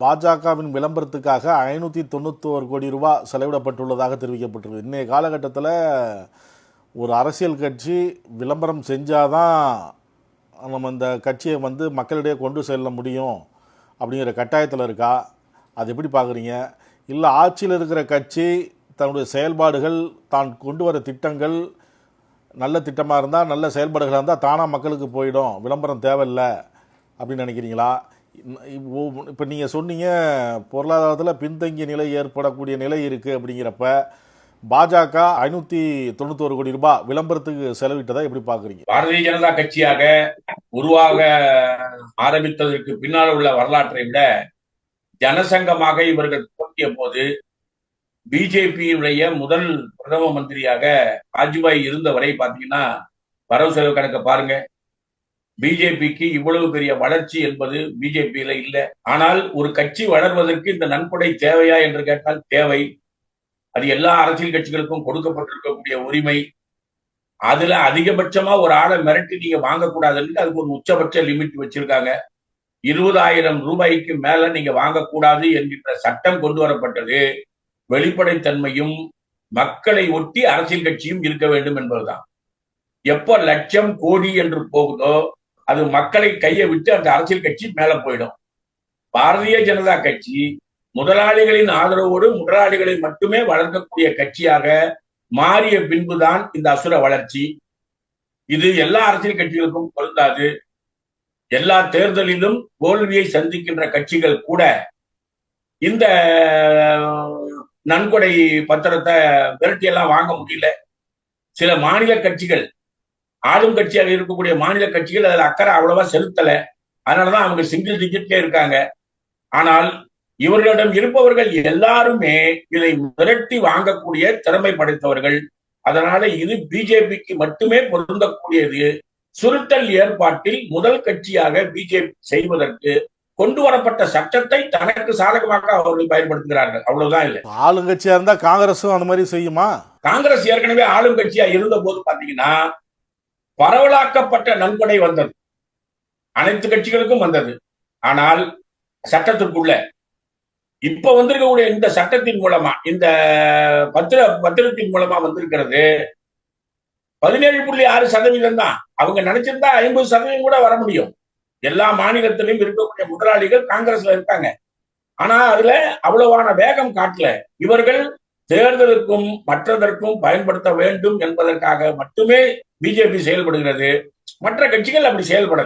பாஜகவின் விளம்பரத்துக்காக 591 கோடி ரூபாய் செலவிடப்பட்டுள்ளதாக தெரிவிக்கப்பட்டிருக்கு. இன்றைய காலகட்டத்தில் ஒரு அரசியல் கட்சி விளம்பரம் செஞ்சாதான் நம்ம இந்த கட்சியை மக்களிடையே கொண்டு செல்ல முடியும் அப்படிங்கிற கட்டாயத்தில் இருக்கா? அது எப்படி பார்க்குறீங்க? இல்லை ஆட்சியில் இருக்கிற கட்சி தன்னுடைய செயல்பாடுகள் தான் கொண்டு வர திட்டங்கள் நல்ல திட்டமாக இருந்தால், நல்ல செயல்பாடுகளாக இருந்தால் தானாக மக்களுக்கு போயிடும், விளம்பரம் தேவையில்லை அப்படின்னு நினைக்கிறீங்களா? இப்போ நீங்கள் சொன்னீங்க பொருளாதாரத்தில் பின்தங்கிய நிலை ஏற்படக்கூடிய நிலை இருக்குது அப்படிங்கிறப்ப பாஜக 591 கோடி ரூபாய் விளம்பரத்துக்கு செலவிட்டதா எப்படி பார்க்குறீங்க? பாரதிய ஜனதா கட்சியாக உருவாக ஆரம்பித்ததற்கு பின்னால் உள்ள வரலாற்றை விட ஜனசங்கமாக இவர்கள் தோற்றிய போது பிஜேபியுடைய முதல் பிரதம மந்திரியாக வாஜ்பாய் இருந்த வரை பாத்தீங்கன்னா வரவு செலவு கணக்க பாருங்க. பிஜேபிக்கு இவ்வளவு பெரிய வளர்ச்சி என்பது பிஜேபியில இல்லை. ஆனால் ஒரு கட்சி வளர்வதற்கு இந்த நன்கொடை தேவையா என்று கேட்டால் தேவை. அது எல்லா அரசியல் கட்சிகளுக்கும் கொடுக்கப்பட்டிருக்கக்கூடிய உரிமை. அதுல அதிகபட்சமா ஒரு ஆளை மிரட்டி நீங்க வாங்கக்கூடாதுன்னு அதுக்கு ஒரு உச்சபட்ச லிமிட் வச்சிருக்காங்க. 20,000 ரூபாய்க்கு மேல நீங்க வாங்கக்கூடாது என்கின்ற சட்டம் கொண்டு வரப்பட்டது. வெளிப்படைத்தன்மையும் மக்களை ஒட்டி அரசியல் கட்சியும் இருக்க வேண்டும் என்பதுதான். எப்ப லட்சம் கோடி என்று போகுதோ அது மக்களை கையை விட்டு அந்த அரசியல் கட்சி மேல போயிடும். பாரதிய ஜனதா கட்சி முதலாளிகளின் ஆதரவோடு முதலாளிகளை மட்டுமே வளர்க்கக்கூடிய கட்சியாக மாறிய பின்புதான் இந்த அசுர வளர்ச்சி. இது எல்லா அரசியல் கட்சிகளுக்கும் பொருந்தாது. எல்லா தேர்தலிலும் தோல்வியை சந்திக்கின்ற கட்சிகள் கூட இந்த நன்கொடை பத்திரத்தை விரட்டி எல்லாம் வாங்க முடியல. சில மாநில கட்சிகள், ஆளும் கட்சியாக இருக்கக்கூடிய மாநில கட்சிகள் அதுல அக்கறை அவ்வளவா செலுத்தல. அதனாலதான் அவங்க சிங்கிள் டிஜிட்ல இருக்காங்க. ஆனால் இவர்களிடம் இருப்பவர்கள் எல்லாருமே இதை விரட்டி வாங்கக்கூடிய திறமை படைத்தவர்கள். அதனால இது பிஜேபிக்கு மட்டுமே பொருந்தக்கூடியது. சுருட்டல் ஏற்பாட்டில் முதல் கட்சியாக பிஜேபி செய்வதற்கு கொண்டு வரப்பட்ட சட்டத்தை தனக்கு சாதகமாக அவர்கள் பயன்படுத்துகிறார்கள். அவ்வளவுதான். இல்லை, ஆளுங்கட்சியா இருந்தா காங்கிரஸும் அந்த மாதிரி செய்யுமா? காங்கிரஸ் ஏற்கனவே ஆளும் கட்சியா இருந்த போது பாத்தீங்கன்னா பரவலாக்கப்பட்ட நன்கொடை வந்தது, அனைத்து கட்சிகளுக்கும் வந்தது. ஆனால் சட்டத்திற்குள்ள இப்ப வந்திருக்கக்கூடிய இந்த சட்டத்தின் மூலமா, இந்த பத்திரத்தின் மூலமா வந்திருக்கிறது 17.6% தான். அவங்க நினைச்சிருந்தா 50% கூட வர முடியும். எல்லா மாநிலத்திலும் இருக்கக்கூடிய முதலாளிகள் காங்கிரஸ்ல இருக்காங்க. ஆனா அதுல அவ்வளவான வேகம் காட்டல. இவர்கள் தேர்தலுக்கும் மற்றதற்கும் பயன்படுத்த வேண்டும் என்பதற்காக மட்டுமே பிஜேபி செயல்படுகிறது. மற்ற கட்சிகள் அப்படி செயல்படல.